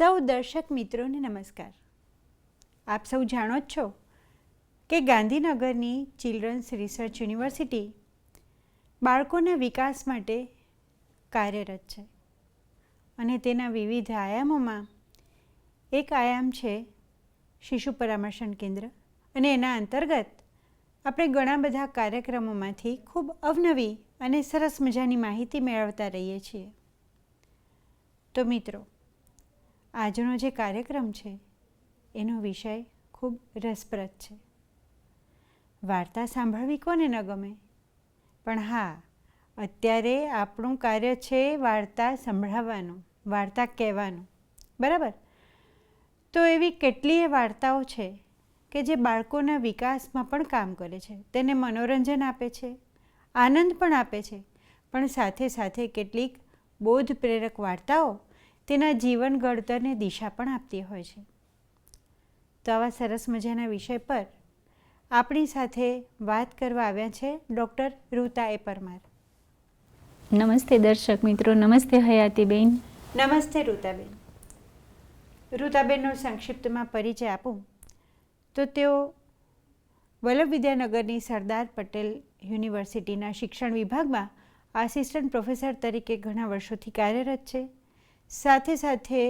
સૌ દર્શક મિત્રોને નમસ્કાર. આપ સૌ જાણો જ છો કે ગાંધીનગરની ચિલ્ડ્રન્સ રિસર્ચ યુનિવર્સિટી બાળકોના વિકાસ માટે કાર્યરત છે અને તેના વિવિધ આયામોમાં એક આયામ છે શિશુ પરામર્શન કેન્દ્ર, અને એના અંતર્ગત આપણે ઘણા બધા કાર્યક્રમોમાંથી ખૂબ અવનવી અને સરસ મજાની માહિતી મેળવતા રહીએ છીએ. તો મિત્રો, આજનો જે કાર્યક્રમ છે એનો વિષય ખૂબ રસપ્રદ છે. વાર્તા સાંભળવી કોને ન ગમે, પણ હા, અત્યારે આપણું કાર્ય છે વાર્તા સંભળાવવાનું, વાર્તા કહેવાનું, બરાબર? તો એવી કેટલીય વાર્તાઓ છે કે જે બાળકોના વિકાસમાં પણ કામ કરે છે, તેને મનોરંજન આપે છે, આનંદ પણ આપે છે, પણ સાથે સાથે કેટલીક બોધ પ્રેરક વાર્તાઓ તેના જીવન ઘડતરને દિશા પણ આપતી હોય છે. તો આવા સરસ મજાના વિષય પર આપણી સાથે વાત કરવા આવ્યા છે ડૉક્ટર ઋતા એ પરમાર. નમસ્તે દર્શક મિત્રો. નમસ્તે હયાતીબેન. નમસ્તે ઋતાબેન. ઋતાબેનનો સંક્ષિપ્તમાં પરિચય આપું તો તેઓ વલ્લભ વિદ્યાનગરની સરદાર પટેલ યુનિવર્સિટીના શિક્ષણ વિભાગમાં આસિસ્ટન્ટ પ્રોફેસર તરીકે ઘણા વર્ષોથી કાર્યરત છે. સાથે સાથે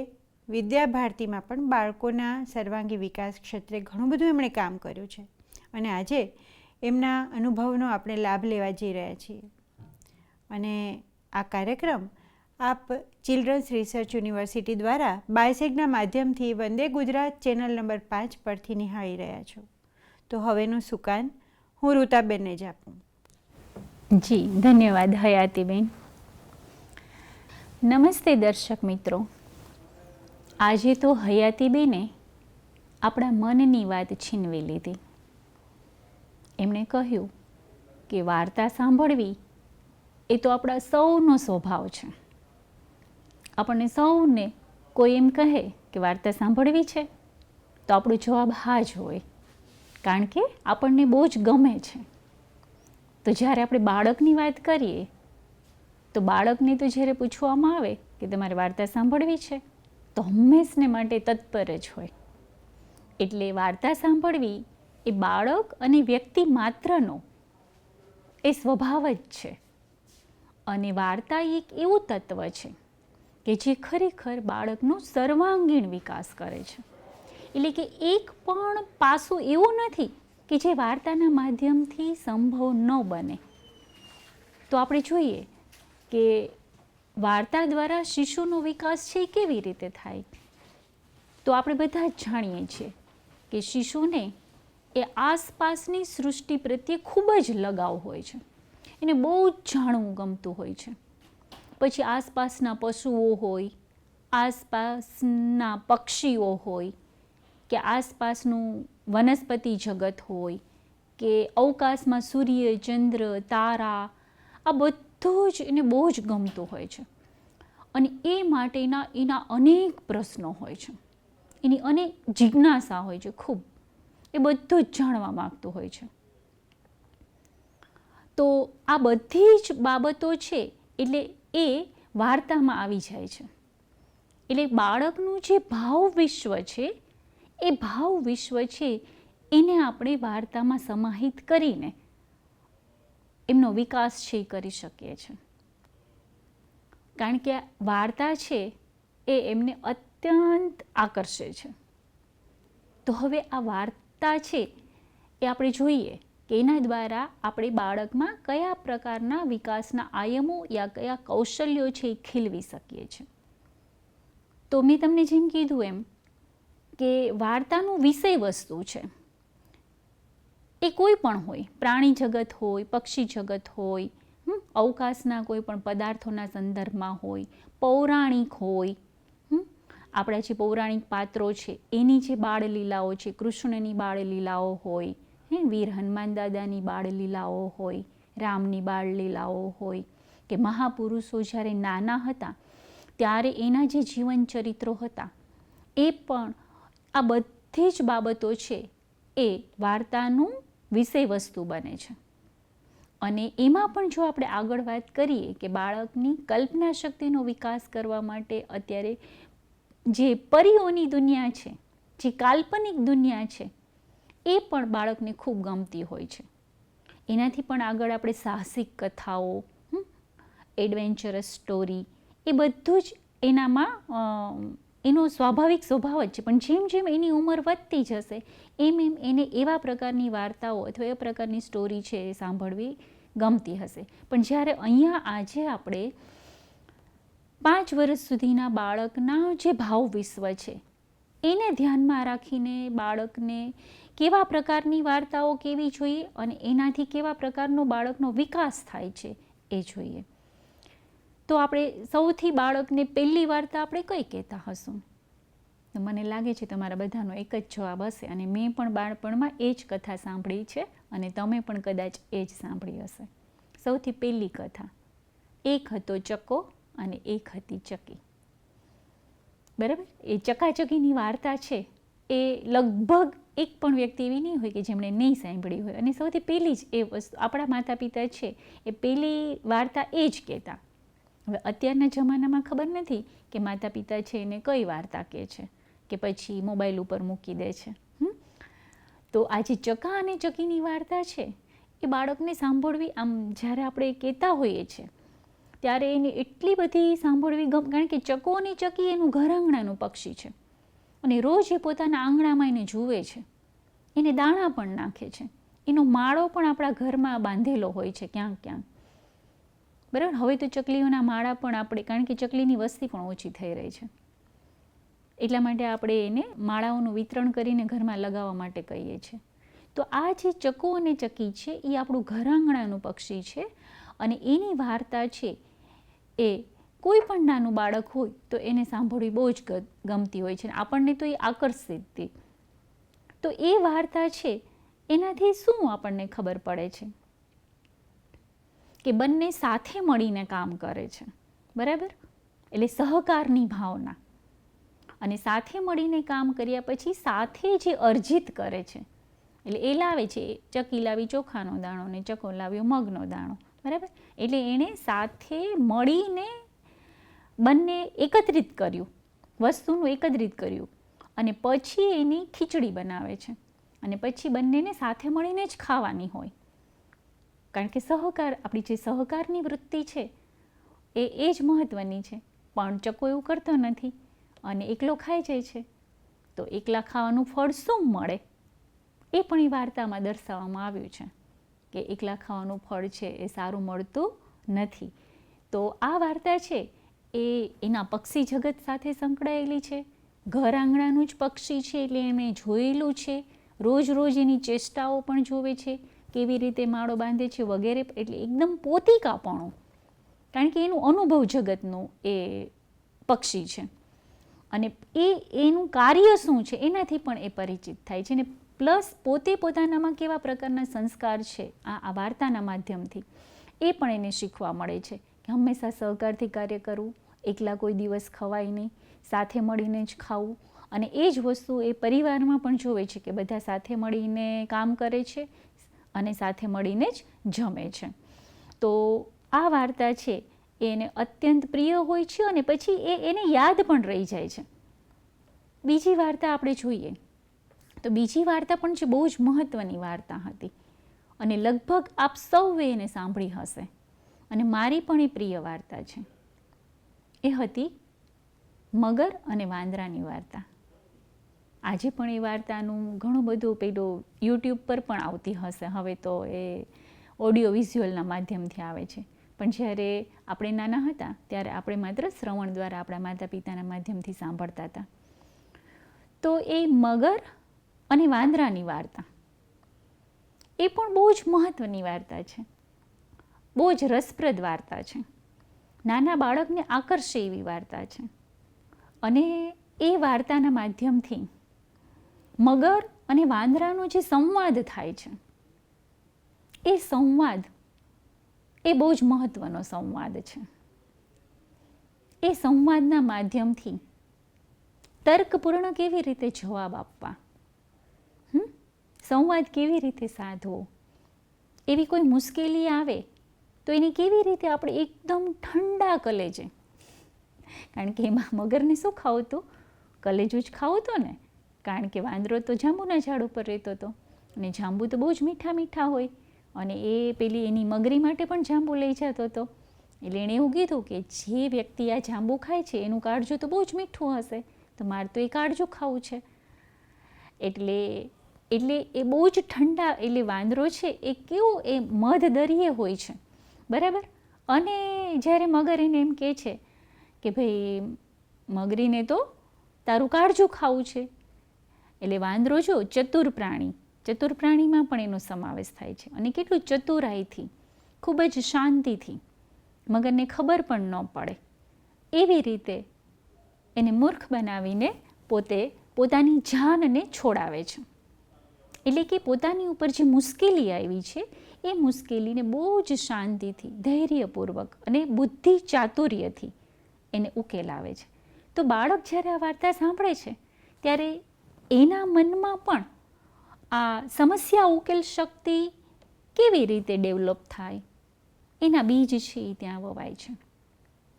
વિદ્યાભારતીમાં પણ બાળકોના સર્વાંગી વિકાસ ક્ષેત્રે ઘણું બધું એમણે કામ કર્યું છે, અને આજે એમના અનુભવનો આપણે લાભ લેવા જઈ રહ્યા છીએ. અને આ કાર્યક્રમ આપ ચિલ્ડ્રન્સ રિસર્ચ યુનિવર્સિટી દ્વારા બાયસેગના માધ્યમથી વંદે ગુજરાત ચેનલ નંબર 5 પરથી નિહાળી રહ્યા છો. તો હવેનું સુકાન હું ઋતાબેનને જ આપું. જી, ધન્યવાદ હયાતીબેન. નમસ્તે દર્શક મિત્રો. આજે તો હયાતીબેને આપણા મનની વાત છીનવી લીધી. એમણે કહ્યું કે વાર્તા સાંભળવી એ તો આપણા સૌનો સ્વભાવ છે. આપણને સૌને કોઈ એમ કહે કે વાર્તા સાંભળવી છે તો આપણો જવાબ હા જ હોય, કારણ કે આપણને બહુ જ ગમે છે. તો જ્યારે આપણે બાળકની વાત કરીએ તો બાળકને તો જ્યારે પૂછવામાં આવે કે તમારે વાર્તા સાંભળવી છે તો હંમેશને માટે તત્પર જ હોય. એટલે વાર્તા સાંભળવી એ બાળક અને વ્યક્તિ માત્રનો એ સ્વભાવ જ છે. અને વાર્તા એક એવું તત્વ છે કે જે ખરેખર બાળકનો સર્વાંગીણ વિકાસ કરે છે. એટલે કે એક પણ પાસું એવું નથી કે જે વાર્તાના માધ્યમથી સંભવ ન બને. તો આપણે જોઈએ કે વાર્તા દ્વારા શિશુનો વિકાસ છે એ કેવી રીતે થાય. તો આપણે બધા જ જાણીએ છીએ કે શિશુને એ આસપાસની સૃષ્ટિ પ્રત્યે ખૂબ જ લગાવ હોય છે. એને બહુ જ જાણવું ગમતું હોય છે. પછી આસપાસના પશુઓ હોય, આસપાસના પક્ષીઓ હોય, કે આસપાસનું વનસ્પતિ જગત હોય, કે અવકાશમાં સૂર્ય, ચંદ્ર, તારા, આ બધું જ એને બહુ જ ગમતું હોય છે. અને એ માટેના એના અનેક પ્રશ્નો હોય છે, એની અનેક જિજ્ઞાસા હોય છે. ખૂબ એ બધું જ જાણવા માગતું હોય છે. તો આ બધી જ બાબતો છે એટલે એ વાર્તામાં આવી જાય છે. એટલે બાળકનું જે ભાવ વિશ્વ છે એ ભાવ વિશ્વ છે એને આપણે વાર્તામાં સમાહિત કરીને એમનો વિકાસ છે એ કરી શકીએ છીએ. કારણ કે વાર્તા છે એ એમને અત્યંત આકર્ષે છે. તો હવે આ વાર્તા છે એ આપણે જોઈએ કે એના દ્વારા આપણે બાળકમાં કયા પ્રકારના વિકાસના આયામો યા કયા કૌશલ્યો છે એ ખીલવી શકીએ છીએ. તો મેં તમને જેમ કીધું એમ કે વાર્તાનું વિષય વસ્તુ છે એ કોઈ પણ હોય, પ્રાણી જગત હોય, પક્ષી જગત હોય, અવકાશના કોઈ પણ પદાર્થોના સંદર્ભમાં હોય, પૌરાણિક હોય, આપણા જે પૌરાણિક પાત્રો છે એની જે બાળલીલાઓ છે, કૃષ્ણની બાળલીલાઓ હોય, વીર હનુમાન દાદાની બાળલીલાઓ હોય, રામની બાળલીલાઓ હોય, કે મહાપુરુષો જ્યારે નાના હતા ત્યારે એના જે જીવન ચરિત્રો હતા એ પણ, આ બધી જ બાબતો છે એ વાર્તાનું વિષય વસ્તુ બને છે. અને એમાં પણ જો આપણે આગળ વાત કરીએ કે બાળકની કલ્પના શક્તિનો વિકાસ કરવા માટે અત્યારે જે પરીઓની દુનિયા છે, જે કાલ્પનિક દુનિયા છે, એ પણ બાળકને ખૂબ ગમતી હોય છે. એનાથી પણ આગળ આપણે સાહસિક કથાઓ, એડવેન્ચરસ સ્ટોરી, એ બધું જ એનામાં એનો સ્વાભાવિક સ્વભાવ જ છે. પણ જેમ જેમ એની ઉંમર વધતી જશે એમ એમ એને એવા પ્રકારની વાર્તાઓ અથવા એવા પ્રકારની સ્ટોરી છે એ સાંભળવી ગમતી હશે. પણ જ્યારે અહીંયા આજે આપણે 5 વર્ષ સુધીના બાળકના જે ભાવ વિશ્વ છે એને ધ્યાનમાં રાખીને બાળકને કેવા પ્રકારની વાર્તાઓ કેવી જોઈએ અને એનાથી કેવા પ્રકારનો બાળકનો વિકાસ થાય છે એ જોઈએ. તો આપણે સૌથી બાળકને પહેલી વાર્તા આપણે કઈ કહેતા હશું? તો મને લાગે છે તમારા બધાનો એક જ જવાબ હશે, અને મેં પણ બાળપણમાં એ જ કથા સાંભળી છે અને તમે પણ કદાચ એ જ સાંભળી હશે. સૌથી પહેલી કથા, એક હતો ચકો અને એક હતી ચકી. બરાબર? એ ચકાચકીની વાર્તા છે એ લગભગ એક પણ વ્યક્તિ એવી નહીં હોય કે જેમણે નહીં સાંભળી હોય. અને સૌથી પહેલી જ એ વસ્તુ આપણા માતા પિતા છે એ પહેલી વાર્તા એ જ કહેતા. હવે અત્યારના જમાનામાં ખબર નથી કે માતા પિતા છે એને કઈ વાર્તા કહે છે કે પછી મોબાઈલ ઉપર મૂકી દે છે. તો આ જે ચકા અને ચકીની વાર્તા છે એ બાળકને સાંભળવી, આમ જ્યારે આપણે કહેતા હોઈએ છીએ ત્યારે એને એટલી બધી સાંભળવી કારણ કે ચકો અને ચકી એનું ઘર આંગણાનું પક્ષી છે અને રોજ એ પોતાના આંગણામાં એને જુએ છે, એને દાણા પણ નાખે છે, એનો માળો પણ આપણા ઘરમાં બાંધેલો હોય છે ક્યાંક ક્યાંક. બરાબર? હવે તો ચકલીઓના માળા પણ આપણે, કારણ કે ચકલીની વસ્તી પણ ઓછી થઈ રહી છે એટલા માટે આપણે એને માળાઓનું વિતરણ કરીને ઘરમાં લગાવવા માટે કહીએ છીએ. તો આ જે ચકો અને ચકી છે એ આપણું ઘર આંગણાનું પક્ષી છે અને એની વાર્તા છે એ કોઈ પણ નાનું બાળક હોય તો એને સાંભળવી બહુ જ ગમતી હોય છે. આપણને તો એ આકર્ષિત. તો એ વાર્તા છે એનાથી શું આપણને ખબર પડે છે કે બંને સાથે મળીને કામ કરે છે. બરાબર? એટલે સહકારની ભાવના. અને સાથે મળીને કામ કર્યા પછી સાથે જે અર્જિત કરે છે, એટલે એ લાવે છે, ચકી લાવી ચોખાનો દાણો ને ચકો લાવ્યો મગનો દાણો. બરાબર? એટલે એણે સાથે મળીને બંને એકત્રિત કર્યું, વસ્તુનું એકત્રિત કર્યું અને પછી એની ખીચડી બનાવે છે અને પછી બંનેને સાથે મળીને જ ખાવાની હોય. કારણ કે સહકાર, આપણી જે સહકારની વૃત્તિ છે એ જ મહત્ત્વની છે. પણ ચકો એવું કરતો નથી અને એકલો ખાઈ જાય છે. તો એકલા ખાવાનું ફળ શું મળે એ પણ એ વાર્તામાં દર્શાવવામાં આવ્યું છે કે એકલા ખાવાનું ફળ છે એ સારું મળતું નથી. તો આ વાર્તા છે એ એના પક્ષી જગત સાથે સંકળાયેલી છે. ઘર આંગણાનું જ પક્ષી છે એટલે એણે જોયેલું છે, રોજ રોજ એની ચેષ્ટાઓ પણ જોવે છે, કેવી રીતે માળો બાંધે છે વગેરે. એટલે એકદમ પોતિકાપણું, કારણ કે એનું અનુભવ જગતનું એ પક્ષી છે અને એનું કાર્ય શું છે એનાથી પણ એ પરિચિત થાય છે. ને પ્લસ પોતે પોતાનામાં કેવા પ્રકારના સંસ્કાર છે આ વાર્તાના માધ્યમથી એ પણ એને શીખવા મળે છે કે હંમેશા સહકારથી કાર્ય કરવું, એકલા કોઈ દિવસ ખવાય નહીં, સાથે મળીને જ ખાવું. અને એ જ વસ્તુ એ પરિવારમાં પણ જોવે છે કે બધા સાથે મળીને કામ કરે છે અને સાથે મળીને જ જમે છે. તો આ વાર્તા છે એને અત્યંત પ્રિય હોય છે અને પછી એને યાદ પણ રહી જાય છે. બીજી વાર્તા આપણે જોઈએ તો બીજી વાર્તા પણ છે બહુ જ મહત્ત્વની વાર્તા હતી અને લગભગ આપ સૌએ એને સાંભળી હશે અને મારી પણ એ પ્રિય વાર્તા છે. એ હતી મગર અને વાંદરાની વાર્તા. આજે પણ એ વાર્તાનું ઘણું બધું પેલું યુટ્યુબ પર પણ આવતી હશે. હવે તો એ ઓડિયો વિઝ્યુઅલના માધ્યમથી આવે છે. પણ જ્યારે આપણે નાના હતા ત્યારે આપણે માત્ર શ્રવણ દ્વારા આપણા માતા પિતાના માધ્યમથી સાંભળતા હતા. તો એ મગર અને વાંદરાની વાર્તા એ પણ બહુ જ મહત્ત્વની વાર્તા છે, બહુ જ રસપ્રદ વાર્તા છે, નાના બાળકને આકર્ષે એવી વાર્તા છે. અને એ વાર્તાના માધ્યમથી મગર અને વાંદરાનો જે સંવાદ થાય છે એ સંવાદ એ બહુ જ મહત્ત્વનો સંવાદ છે. એ સંવાદના માધ્યમથી તર્કપૂર્ણ કેવી રીતે જવાબ આપવા, સંવાદ કેવી રીતે સાધવો, એવી કોઈ મુશ્કેલી આવે તો એને કેવી રીતે આપણે એકદમ ઠંડા કલેજે, કારણ કે એમાં મગરને શું ખાવું હતું, કલેજું જ ખાવું હતું ને, કારણ કે વાંદરો તો જાંબુના ઝાડ ઉપર રહેતો હતો અને જાંબુ તો બહુ જ મીઠા મીઠા હોય અને એ પેલી એની મગરી માટે પણ જાંબુ લઈ જતો હતો. એટલે એણે એવું કીધું કે જે વ્યક્તિ આ જાંબુ ખાય છે એનું કાળજું તો બહુ જ મીઠું હશે, તો મારે તો એ કાળજું ખાવું છે. એટલે એ બહુ જ ઠંડા, એટલે વાંદરો છે એ કેવું એ મધ દરિયે હોય છે, બરાબર. અને જ્યારે મગર એને એમ કહે છે કે ભાઈ મગરીને તો તારું કાળજું ખાવું છે, એટલે વાંદરો જો ચતુર પ્રાણીમાં પણ એનો સમાવેશ થાય છે અને કેટલું ચતુરાઈથી, ખૂબ જ શાંતિથી, મગરને ખબર પણ ન પડે એવી રીતે એને મૂર્ખ બનાવીને પોતાની જાનને છોડાવે છે. એટલે કે પોતાની ઉપર જે મુશ્કેલી આવી છે એ મુશ્કેલીને બહુ જ શાંતિથી, ધૈર્યપૂર્વક અને બુદ્ધિ ચાતુર્યથી એને ઉકેલ આવે છે. તો બાળક જ્યારે આ વાર્તા સાંભળે છે ત્યારે એના મનમાં પણ આ સમસ્યા ઉકેલ શક્તિ કેવી રીતે ડેવલપ થાય એના બીજ છે એ ત્યાં વવાય છે.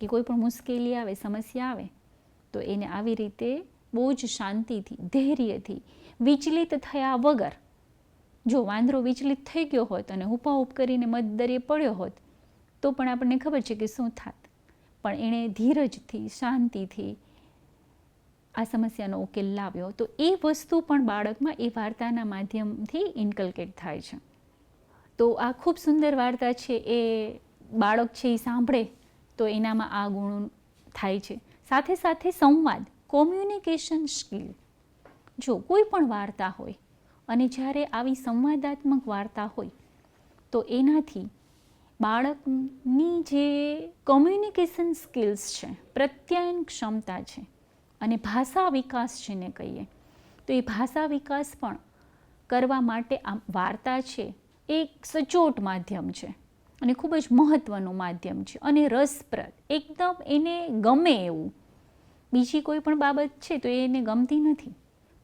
કે કોઈ પણ મુશ્કેલી આવે, સમસ્યા આવે તો એને આવી રીતે બહુ જ શાંતિથી, ધૈર્યથી, વિચલિત થયા વગર, જો વાંદરો વિચલિત થઈ ગયો હોત અને હુપાહુપ કરીને મધદરિયે પડ્યો હોત તો પણ આપણને ખબર છે કે શું થાત, પણ એણે ધીરજથી, શાંતિથી આ સમસ્યાનો ઉકેલ લાવ્યો. તો એ વસ્તુ પણ બાળકમાં એ વાર્તાના માધ્યમથી ઇન્કલ્કેટ થાય છે. તો આ ખૂબ સુંદર વાર્તા છે. એ બાળક છે એ સાંભળે તો એનામાં આ ગુણ થાય છે. સાથે સાથે સંવાદ, કોમ્યુનિકેશન સ્કિલ. જો કોઈ પણ વાર્તા હોય અને જ્યારે આવી સંવાદાત્મક વાર્તા હોય તો એનાથી બાળકની જે કોમ્યુનિકેશન સ્કિલ્સ છે, પ્રત્યાયન ક્ષમતા છે અને ભાષા વિકાસ જેને કહીએ તો એ ભાષા વિકાસ પણ કરવા માટે આ વાર્તા છે એ એક સચોટ માધ્યમ છે અને ખૂબ જ મહત્ત્વનું માધ્યમ છે અને રસપ્રદ, એકદમ એને ગમે એવું. બીજી કોઈ પણ બાબત છે તો એને ગમતી નથી,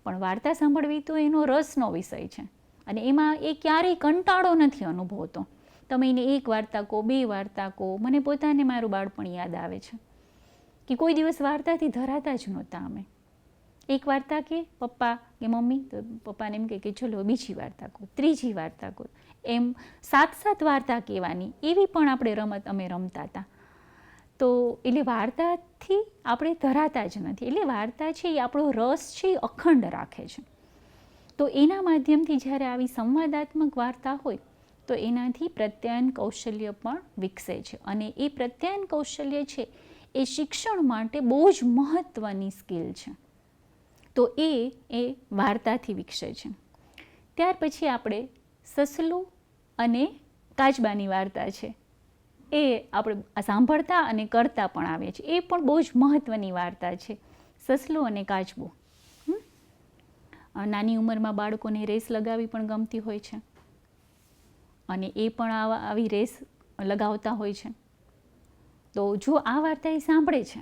પણ વાર્તા સાંભળવી તો એનો રસનો વિષય છે અને એમાં એ ક્યારેય કંટાળો નથી અનુભવતો. તમે એને એક વાર્તા કહો, બે વાર્તા કહો. મને પોતાને મારું બાળપણ યાદ આવે છે કે કોઈ દિવસ વાર્તાથી ધરાતા જ નહોતા અમે. એક વાર્તા કે પપ્પા કે મમ્મી, તો પપ્પાને એમ કે ચલો બીજી વાર્તા કહો, ત્રીજી વાર્તા કહો, એમ 7 વાર્તા કહેવાની, એવી પણ આપણે રમત અમે રમતા હતા. તો એટલે વાર્તાથી આપણે ધરાતા જ નથી. એટલે વાર્તા છે એ આપણો રસ છે એ અખંડ રાખે છે. તો એના માધ્યમથી જ્યારે આવી સંવાદાત્મક વાર્તા હોય તો એનાથી પ્રત્યાયન કૌશલ્ય પણ વિકસે છે અને એ પ્રત્યાયન કૌશલ્ય છે એ શિક્ષણ માટે બહુ જ મહત્ત્વની સ્કિલ છે. તો એ વાર્તાથી વિકસે છે. ત્યાર પછી આપણે સસલું અને કાચબાની વાર્તા છે એ આપણે સાંભળતા અને કરતા પણ આવીએ છીએ. એ પણ બહુ જ મહત્ત્વની વાર્તા છે, સસલું અને કાચબું. નાની ઉંમરમાં બાળકોને રેસ લગાવી પણ ગમતી હોય છે અને એ પણ આવી રેસ લગાવતા હોય છે. તો જો આ વાર્તા એ સાંભળે છે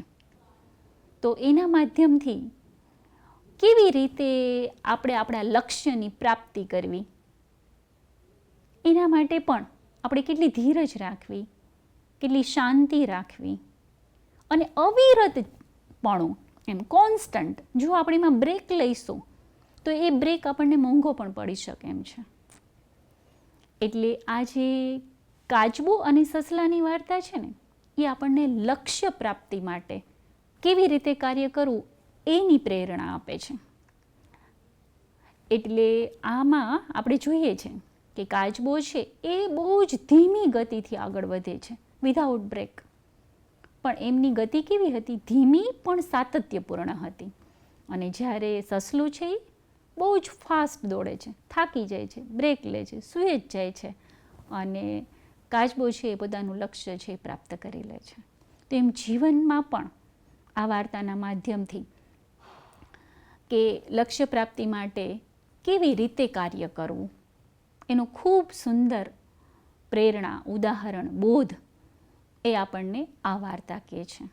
તો એના માધ્યમથી કેવી રીતે આપણે આપણા લક્ષ્યની પ્રાપ્તિ કરવી એના માટે પણ આપણે કેટલી ધીરજ રાખવી, કેટલી શાંતિ રાખવી અને અવિરતપણું, એમ કોન્સ્ટન્ટ. જો આપણે એમાં બ્રેક લઈશું તો એ બ્રેક આપણને મોંઘો પણ પડી શકે એમ છે. એટલે આ જે કાચબો અને સસલાની વાર્તા છે ને એ આપણને લક્ષ્ય પ્રાપ્તિ માટે કેવી રીતે કાર્ય કરવું એની પ્રેરણા આપે છે. એટલે આમાં આપણે જોઈએ છે કે કાચબો છે એ બહુ જ ધીમી ગતિથી આગળ વધે છે, વિધાઉટ બ્રેક. પણ એમની ગતિ કેવી હતી? ધીમી પણ સાતત્યપૂર્ણ હતી. અને જ્યારે સસલું છે એ બહુ જ ફાસ્ટ દોડે છે, થાકી જાય છે, બ્રેક લે છે, સૂઈ જ જાય છે અને કાચબો છે એ પોતાનું લક્ષ્ય છે એ પ્રાપ્ત કરી લે છે. તો એમ જીવનમાં પણ આ વાર્તાના માધ્યમથી કે લક્ષ્ય પ્રાપ્તિ માટે કેવી રીતે કાર્ય કરવું એનું ખૂબ સુંદર પ્રેરણા, ઉદાહરણ, બોધ એ આપણને આ વાર્તા કહે છે.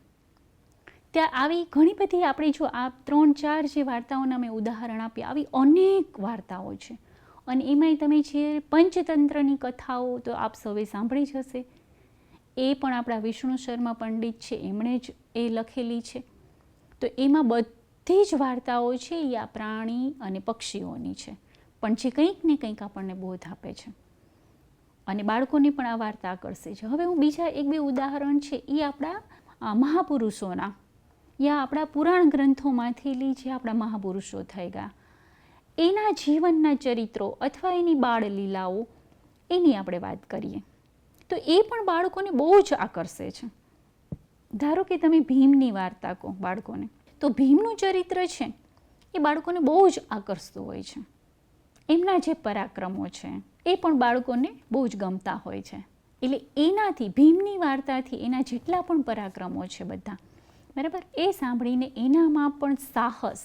ત્યાં આવી ઘણી બધી, આપણે જો આ 3-4 જે વાર્તાઓના મેં ઉદાહરણ આપ્યા, આવી અનેક વાર્તાઓ છે અને એમાંય તમે જે પંચતંત્રની કથાઓ તો આપ સૌએ સાંભળી જ હશે. એ પણ આપણા વિષ્ણુ શર્મા પંડિત છે એમણે જ એ લખેલી છે. તો એમાં બધી જ વાર્તાઓ છે એ આ પ્રાણી અને પક્ષીઓની છે, પણ જે કંઈક ને કંઈક આપણને બોધ આપે છે અને બાળકોને પણ આ વાર્તા આકર્ષે છે. હવે હું બીજા એક બે ઉદાહરણ છે એ આપણા મહાપુરુષોના યા આપણા પુરાણ ગ્રંથોમાંથી જે આપણા મહાપુરુષો થઈ ગયા એના જીવનના ચરિત્રો અથવા એની બાળ લીલાઓ એની આપણે વાત કરીએ તો એ પણ બાળકોને બહુ જ આકર્ષે છે. ધારો કે તમે ભીમની વાર્તા કહો બાળકોને, તો ભીમનું ચરિત્ર છે એ બાળકોને બહુ જ આકર્ષતું હોય છે. એમના જે પરાક્રમો છે એ પણ બાળકોને બહુ જ ગમતા હોય છે. એટલે એનાથી ભીમની વાર્તાથી એના જેટલા પણ પરાક્રમો છે બધા, બરાબર, એ સાંભળીને એનામાં પણ સાહસ,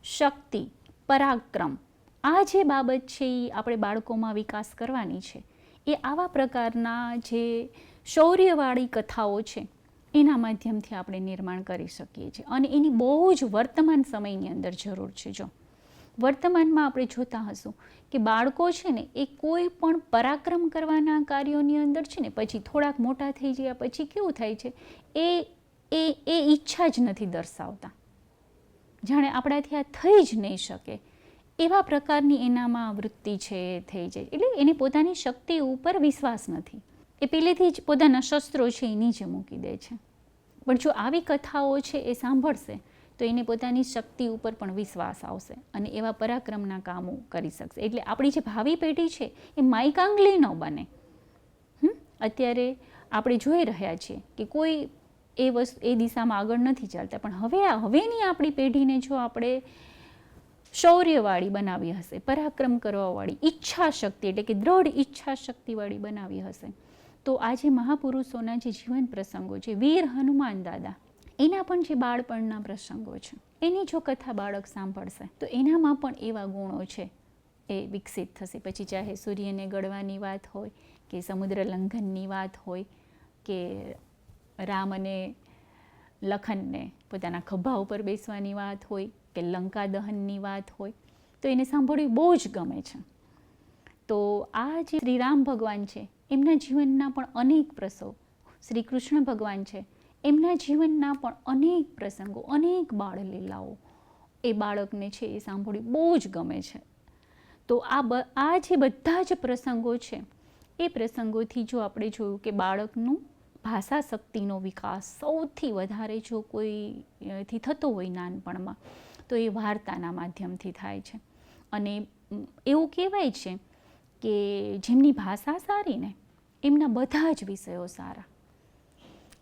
શક્તિ, પરાક્રમ આ જે બાબત છે એ આપણે બાળકોમાં વિકાસ કરવાની છે. એ આવા પ્રકારના જે શૌર્યવાળી કથાઓ છે એના માધ્યમથી આપણે નિર્માણ કરી શકીએ છીએ અને એની બહુ જ વર્તમાન સમયની અંદર જરૂર છે. જો વર્તમાનમાં આપણે જોતા હશું કે બાળકો છે ને એ કોઈ પણ પરાક્રમ કરવાના કાર્યોની અંદર છે ને પછી થોડાક મોટા થઈ ગયા પછી કેવું થાય છે એ ઈચ્છા જ નથી દર્શાવતા, જાણે આપણાથી આ થઈ જ નહીં શકે એવા પ્રકારની એનામાં વૃત્તિ છે થઈ જાય. એટલે એને પોતાની શક્તિ ઉપર વિશ્વાસ નથી, એ પહેલેથી જ પોતાના શસ્ત્રો છે એ નીચે મૂકી દે છે. પણ જો આવી કથાઓ છે એ સાંભળશે તો એને પોતાની શક્તિ ઉપર પણ વિશ્વાસ આવશે અને એવા પરાક્રમના કામો કરી શકશે. એટલે આપણી જે ભાવિ પેઢી છે એ માઇકાંગલી ન બને. અત્યારે આપણે જોઈ રહ્યા છીએ કે કોઈ એ દિશામાં આગળ નથી ચાલતા, પણ હવેની આપણી પેઢીને જો આપણે શૌર્યવાળી બનાવી હશે, પરાક્રમ કરવાવાળી, ઈચ્છા શક્તિ એટલે કે દ્રઢ ઈચ્છા શક્તિવાળી બનાવી હશે, તો આજે મહાપુરુષોના જે જીવન પ્રસંગો છે, વીર હનુમાન દાદા એના પણ જે બાળપણના પ્રસંગો છે એની જો કથા બાળક સાંભળશે તો એનામાં પણ એવા ગુણો છે એ વિકસિત થશે. પછી ચાહે સૂર્યને ગળવાની વાત હોય કે સમુદ્ર લંઘનની વાત હોય કે રામ અને લખનને પોતાના ખભા ઉપર બેસવાની વાત હોય કે લંકા દહનની વાત હોય, તો એને સાંભળવી બહુ જ ગમે છે. તો આ જે શ્રી રામ ભગવાન છે એમના જીવનના પણ અનેક પ્રસંગો, શ્રી કૃષ્ણ ભગવાન છે એમના જીવનના પણ અનેક પ્રસંગો, અનેક બાળ લીલાઓ એ બાળકને છે એ સાંભળવી બહુ જ ગમે છે. તો આ જે બધા જ પ્રસંગો છે એ પ્રસંગોથી જો આપણે જોયું કે બાળકનું ભાષા શક્તિનો વિકાસ સૌથી વધારે જો કોઈથી થતો હોય નાનપણમાં તો એ વાર્તાના માધ્યમથી થાય છે. અને એવું કહેવાય છે કે જેમની ભાષા સારી ને એમના બધા જ વિષયો સારા,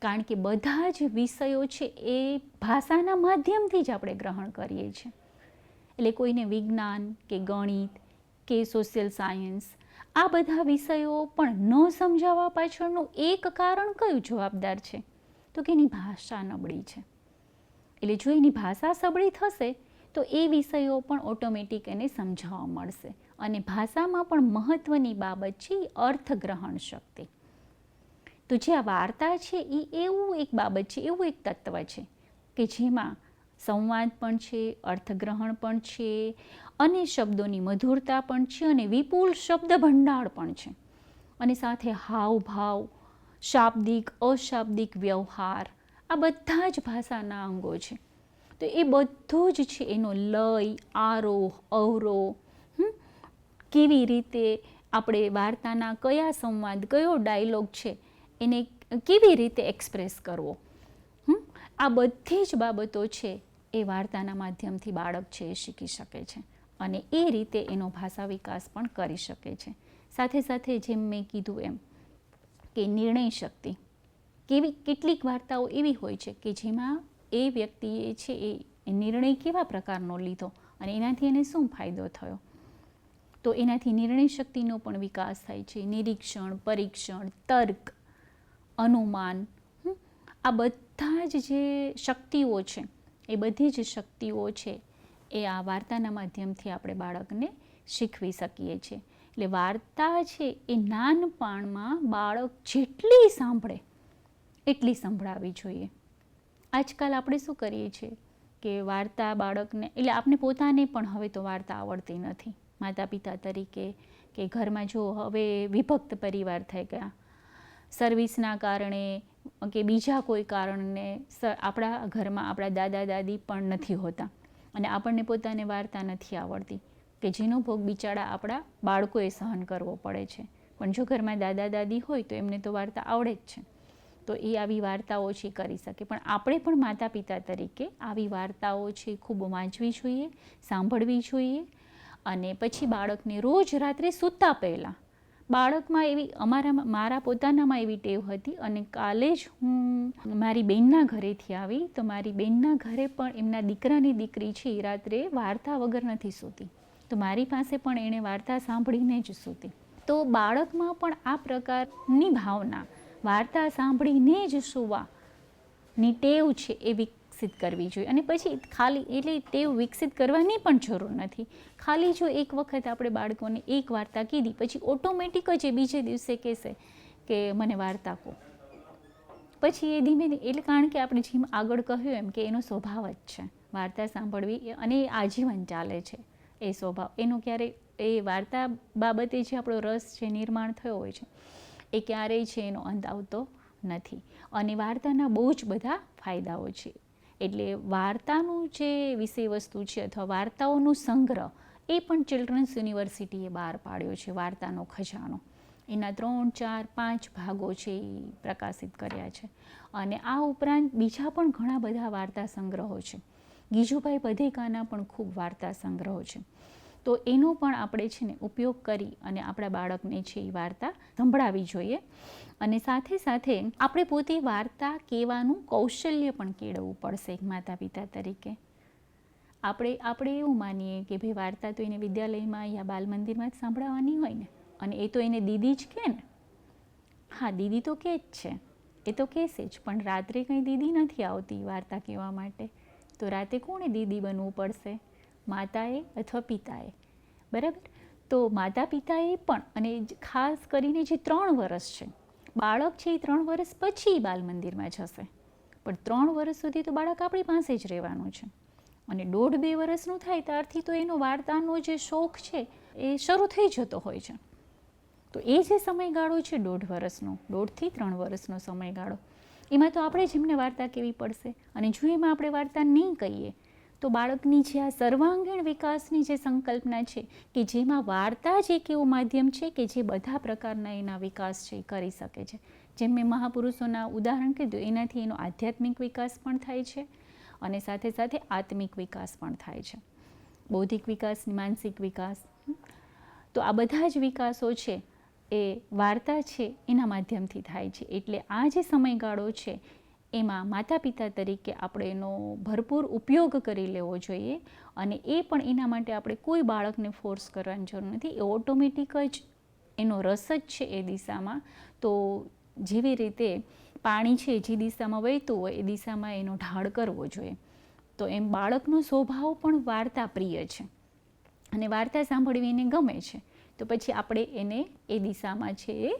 કારણ કે બધા જ વિષયો છે એ ભાષાના માધ્યમથી જ આપણે ગ્રહણ કરીએ છીએ. એટલે કોઈને વિજ્ઞાન કે ગણિત કે સોશિયલ સાયન્સ આ બધા વિષયો પણ ન સમજાવવા પાછળનું એક કારણ કયું જવાબદાર છે? તો કે એની ભાષા નબળી છે. એટલે જો એની ભાષા સબળી થશે તો એ વિષયો પણ ઓટોમેટિક એને સમજાવવા મળશે. અને ભાષામાં પણ મહત્ત્વની બાબત છે એ અર્થગ્રહણ શક્તિ. તો જે આ વાર્તા છે એ એવું એક બાબત છે, એવું એક તત્વ છે કે જેમાં સંવાદ પણ છે, અર્થગ્રહણ પણ છે અને શબ્દોની મધુરતા પણ છે અને વિપુલ શબ્દ ભંડાર પણ છે અને સાથે હાવભાવ, શાબ્દિક અશાબ્દિક વ્યવહાર આ બધા જ ભાષાના અંગો છે. તો એ બધું જ છે એનો લય, આરોહ, અવરોહ, કેવી રીતે આપણે વાર્તાના કયા સંવાદ, કયો ડાયલોગ છે એને કેવી રીતે એક્સપ્રેસ કરવો, આ બધી જ બાબતો છે એ વાર્તાના માધ્યમથી બાળક છે એ શીખી શકે છે અને એ રીતે એનો ભાષા વિકાસ પણ કરી શકે છે. સાથે સાથે જેમ મેં કીધું એમ કે નિર્ણય શક્તિ, કેટલીક વાર્તાઓ એવી હોય છે કે જેમાં એ વ્યક્તિએ છે એ નિર્ણય કેવા પ્રકારનો લીધો અને એનાથી એને શું ફાયદો થયો, તો એનાથી નિર્ણય શક્તિનો પણ વિકાસ થાય છે. નિરીક્ષણ, પરીક્ષણ, તર્ક, અનુમાન, આ બધા જ જે શક્તિઓ છે એ બધી જ શક્તિઓ છે એ આ વાર્તાના માધ્યમથી આપણે બાળકને શીખવી શકીએ છીએ. એટલે વાર્તા છે એ નાનપણમાં બાળક જેટલી સાંભળે એટલી સંભળાવવી જોઈએ. આજકાલ આપણે શું કરીએ છીએ કે વાર્તા બાળકને, એટલે આપણે પોતાને પણ હવે તો વાર્તા આવડતી નથી માતા પિતા તરીકે, કે ઘરમાં જો હવે વિભક્ત પરિવાર થઈ ગયા, સર્વિસના કારણે કે બીજા કોઈ કારણને આપણા ઘરમાં આપણા દાદા દાદી પણ નથી હોતા અને આપણને પોતાને વાર્તા નથી આવડતી, કે જેનો ભોગ બિચારા આપણા બાળકોએ સહન કરવો પડે છે. પણ જો ઘરમાં દાદા દાદી હોય તો એમને તો વાર્તા આવડે જ છે, તો એ આવી વાર્તાઓ છે કરી શકે. પણ આપણે પણ માતા પિતા તરીકે આવી વાર્તાઓ છે ખૂબ વાંચવી જોઈએ, સાંભળવી જોઈએ. અને પછી બાળકને રોજ રાત્રે સૂતા પહેલાં બાળકમાં એવી મારા પોતાનામાં એવી ટેવ હતી. અને કાલે જ હું મારી બહેનના ઘરેથી આવી તો મારી બહેનના ઘરે પણ એમના દીકરાની દીકરી છે એ રાત્રે વાર્તા વગર નથી સૂતી, તો મારી પાસે પણ એણે વાર્તા સાંભળીને જ સૂતી. તો બાળકમાં પણ આ પ્રકારની ભાવના, વાર્તા સાંભળીને જ સૂવાની ટેવ છે એ વિકસિત કરવી જોઈએ. અને પછી ખાલી એટલે ટેવ વિકસિત કરવાની પણ જરૂર નથી. ખાલી જો એક વખત આપણે બાળકોને એક વાર્તા કીધી પછી ઓટોમેટિક જ એ બીજે દિવસે કહેશે કે મને વાર્તા કહો. પછી એ ધીમે ધીમે, એટલે કારણ કે આપણે જેમ આગળ કહ્યું એમ કે એનો સ્વભાવ જ છે વાર્તા સાંભળવી, અને એ આજીવન ચાલે છે એ સ્વભાવ. એનો ક્યારેય એ વાર્તા બાબતે જે આપણો રસ છે નિર્માણ થયો હોય છે એ ક્યારેય છે એનો અંત આવતો નથી. અને વાર્તાના બહુ જ બધા ફાયદાઓ છે. એટલે વાર્તાનું જે વિષય વસ્તુ છે અથવા વાર્તાઓનો સંગ્રહ એ પણ ચિલ્ડ્રન્સ યુનિવર્સિટીએ બહાર પાડ્યો છે, વાર્તાનો ખજાનો. એના 3, 4, 5 ભાગો છે એ પ્રકાશિત કર્યા છે. અને આ ઉપરાંત બીજા પણ ઘણા બધા વાર્તા સંગ્રહો છે. ગીજુભાઈ બધેકાના પણ ખૂબ વાર્તા સંગ્રહો છે. તો એનો પણ આપણે છે ને ઉપયોગ કરી અને આપણા બાળકને છે એ વાર્તા સંભળાવવી જોઈએ. અને સાથે સાથે આપણે પોતે વાર્તા કહેવાનું કૌશલ્ય પણ કેળવવું પડશે એક માતા પિતા તરીકે. આપણે એવું માનીએ કે ભાઈ વાર્તા તો એને વિદ્યાલયમાં યા બાલ મંદિરમાં જ સાંભળવાની હોય ને, અને એ તો એને દીદી જ કહે ને. હા, દીદી તો કહે જ છે, એ તો કહેશે જ, પણ રાત્રે કંઈ દીદી નથી આવતી વાર્તા કહેવા માટે. તો રાતે કોણે દીદી બનવું પડશે? માતાએ અથવા પિતાએ. બરાબર? તો માતા પિતાએ પણ, અને ખાસ કરીને જે 3 વર્ષ છે, બાળક છે એ 3 વર્ષ પછી બાલ મંદિરમાં જશે, પણ 3 વર્ષ સુધી તો બાળક આપણી પાસે જ રહેવાનું છે. અને 1.5-2 વર્ષનું થાય ત્યારથી તો એનો વાર્તાનો જે શોખ છે એ શરૂ થઈ જતો હોય છે. તો એ જે સમયગાળો છે 1.5 વર્ષનો, 1.5 થી 3 વર્ષનો સમયગાળો, એમાં તો આપણે જ એમને વાર્તા કહેવી પડશે. અને જો એમાં આપણે વાર્તા નહીં કહીએ તો બાળકની જે આ સર્વાંગીણ વિકાસની જે સંકલ્પના છે કે જેમાં વાર્તા જ એક એવું માધ્યમ છે કે જે બધા પ્રકારના એના વિકાસ છે એ કરી શકે છે. જેમ મેં મહાપુરુષોના ઉદાહરણ કીધું, એનાથી એનો આધ્યાત્મિક વિકાસ પણ થાય છે અને સાથે સાથે આત્મિક વિકાસ પણ થાય છે, બૌદ્ધિક વિકાસ, માનસિક વિકાસ. તો આ બધા જ વિકાસો છે એ વાર્તા છે એના માધ્યમથી થાય છે. એટલે આ જે સમયગાળો છે એમાં માતા પિતા તરીકે આપણે એનો ભરપૂર ઉપયોગ કરી લેવો જોઈએ. અને એ પણ એના માટે આપણે કોઈ બાળકને ફોર્સ કરવાની જરૂર નથી, એ ઓટોમેટિક જ એનો રસ જ છે એ દિશામાં. તો જેવી રીતે પાણી છે જે દિશામાં વહેતું હોય એ દિશામાં એનો ઢાળ કરવો જોઈએ. તો એમ બાળકનો સ્વભાવ પણ વાર્તા પ્રિય છે અને વાર્તા સાંભળવી એને ગમે છે. તો પછી આપણે એને એ દિશામાં છે એ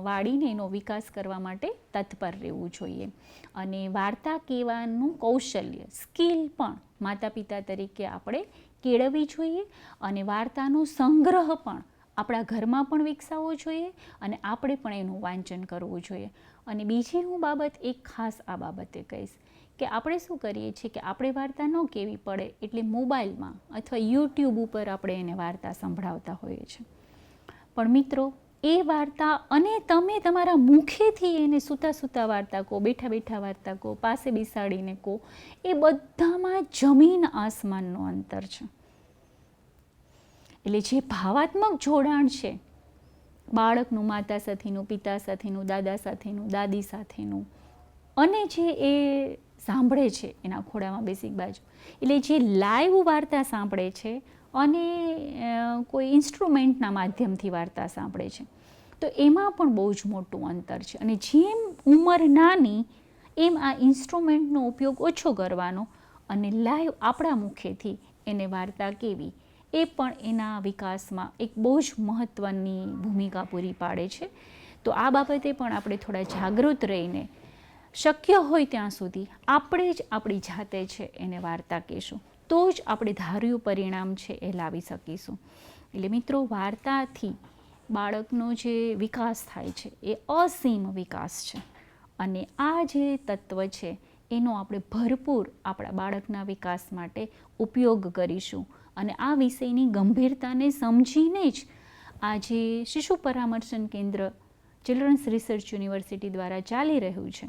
વાળીને એનો વિકાસ કરવા માટે તત્પર રહેવું જોઈએ. અને વાર્તા કહેવાનું કૌશલ્ય, સ્કિલ પણ માતા પિતા તરીકે આપણે કેળવવી જોઈએ. અને વાર્તાનો સંગ્રહ પણ આપણા ઘરમાં પણ વિકસાવવો જોઈએ અને આપણે પણ એનું વાંચન કરવું જોઈએ. અને બીજી હું બાબત એક ખાસ આ બાબતે કહીશ કે આપણે શું કરીએ છીએ કે આપણે વાર્તા ન કહેવી પડે એટલે મોબાઈલમાં અથવા યુટ્યુબ ઉપર આપણે એને વાર્તા સંભળાવતા હોઈએ છીએ. પણ મિત્રો, એ વાર્તા અને તમે તમારા મુખેથી એને સૂતા સૂતા વાર્તા કહો, બેઠા બેઠા વાર્તા કહો, પાસે બેસાડીને કહો, એ બધામાં જમીન આસમાનનું અંતર છે. એટલે જે ભાવાત્મક જોડાણ છે બાળકનું માતા સાથેનું, પિતા સાથેનું, દાદા સાથેનું, દાદી સાથેનું, અને જે એ સાંભળે છે એના ખોળામાં બેસી બાજુ, એટલે જે લાઈવ વાર્તા સાંભળે છે અને કોઈ ઇન્સ્ટ્રુમેન્ટના માધ્યમથી વાર્તા સાંભળે છે, તો એમાં પણ બહુ જ મોટું અંતર છે. અને જેમ ઉંમર નાની એમ આ ઇન્સ્ટ્રુમેન્ટનો ઉપયોગ ઓછો કરવાનો અને લાઈવ આપણા મુખેથી એને વાર્તા કહેવી, એ પણ એના વિકાસમાં એક બહુ જ મહત્ત્વની ભૂમિકા પૂરી પાડે છે. તો આ બાબતે પણ આપણે થોડા જાગૃત રહીને શક્ય હોય ત્યાં સુધી આપણે જ આપણી જાતે છે એને વાર્તા કહેશું, તો જ આપણે ધાર્યું પરિણામ છે એ લાવી શકીશું. એટલે મિત્રો, વાર્તાથી બાળકનો જે વિકાસ થાય છે એ અસીમ વિકાસ છે. અને આ જે તત્વ છે એનો આપણે ભરપૂર આપણા બાળકના વિકાસ માટે ઉપયોગ કરીશું. અને આ વિષયની ગંભીરતાને સમજીને જ આજે શિશુ પરામર્શન કેન્દ્ર ચિલ્ડ્રન્સ રિસર્ચ યુનિવર્સિટી દ્વારા ચાલી રહ્યું છે.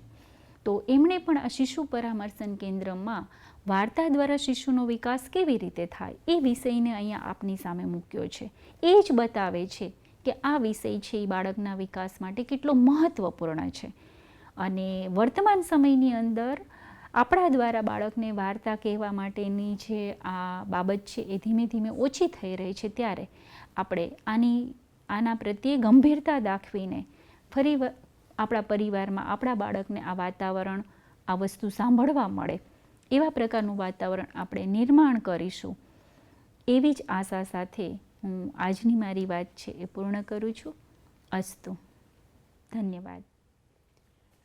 તો એમણે પણ આ શિશુ પરામર્શન કેન્દ્રમાં વાર્તા દ્વારા શિશુનો વિકાસ કેવી રીતે થાય એ વિષયને અહીંયા આપની સામે મૂક્યો છે. એ જ બતાવે છે કે આ વિષય છે એ બાળકના વિકાસ માટે કેટલો મહત્ત્વપૂર્ણ છે. અને વર્તમાન સમયની અંદર આપણા દ્વારા બાળકને વાર્તા કહેવા માટેની જે આ બાબત છે એ ધીમે ધીમે ઓછી થઈ રહી છે, ત્યારે આપણે આના પ્રત્યે ગંભીરતા દાખવીને ફરી આપણા પરિવારમાં આપણા બાળકને આ વાતાવરણ, આ વસ્તુ સાંભળવા મળે એવા પ્રકારનું વાતાવરણ આપણે નિર્માણ કરીશું. એવી જ આશા સાથે હું આજની મારી વાત છે એ પૂર્ણ કરું છું. અસ્તુ. ધન્યવાદ.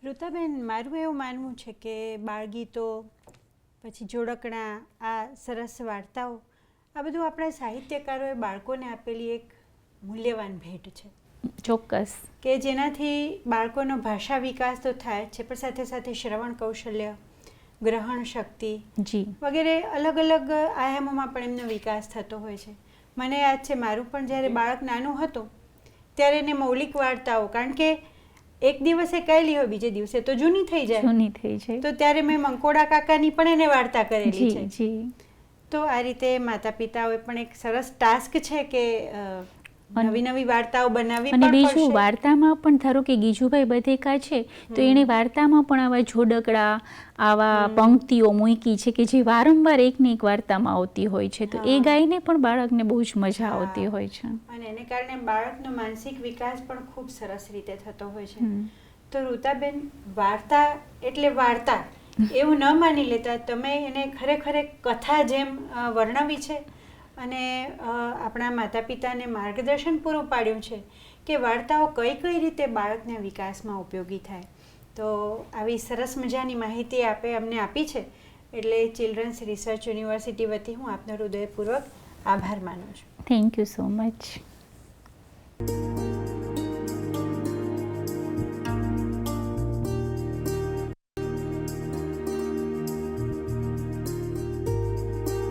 ઋતાબેન, મારું એવું માનવું છે કે બાળગીતો, પછી જોડકણા, આ સરસ વાર્તાઓ, આ બધું આપણા સાહિત્યકારોએ બાળકોને આપેલી એક મૂલ્યવાન ભેટ છે. ચોક્કસ. કે જેનાથી બાળકોનો ભાષા વિકાસ તો થાય છે, પણ સાથે સાથે શ્રવણ કૌશલ્ય, ગ્રહણ શક્તિ જી વગેરે અલગ અલગ આયામોમાં પણ એમનો વિકાસ થતો હોય છે. મને યાદ છે, મારું પણ જ્યારે બાળક નાનું હતું ત્યારે એને મૌલિક વાર્તાઓ, કારણ કે એક દિવસે કહેલી હોય બીજે દિવસે તો જૂની થઈ જાય, તો ત્યારે મેં મંકોડા કાકાની પણ એને વાર્તા કરેલી છે. જી. તો આ રીતે માતા પિતાઓએ પણ એક સરસ ટાસ્ક છે કે નવી નવી વાર્તાઓ બનાવવી. અને બીજું, વાર્તામાં પણ ધારો કે ગીજુભાઈ બધેકા છે તો એણે વાર્તામાં પણ આવા જોડકડા, આવા પંક્તિઓ મૂકી છે કે જે વારંવાર એકની એક વાર્તામાં આવતી હોય છે. તો એ ગાઈને પણ બાળકને બહુ જ મજા આવતી હોય છે. અને એને કારણે બાળકનો માનસિક વિકાસ પણ ખૂબ સરસ રીતે થતો હોય છે. તો ઋતાબેન, વાર્તા એટલે વાર્તા એવું ન માની લેતા, તમે એને ખરેખર એક કથા જેમ વર્ણવી છે અને આપણા માતા પિતાને માર્ગદર્શન પૂરું પાડ્યું છે કે વાર્તાઓ કઈ કઈ રીતે બાળકના વિકાસમાં ઉપયોગી થાય. તો આવી સરસ મજાની માહિતી આપે અમને આપી છે, એટલે ચિલ્ડ્રન્સ રિસર્ચ યુનિવર્સિટી વતી હું આપનો હૃદયપૂર્વક આભાર માનું છું. Thank you so much.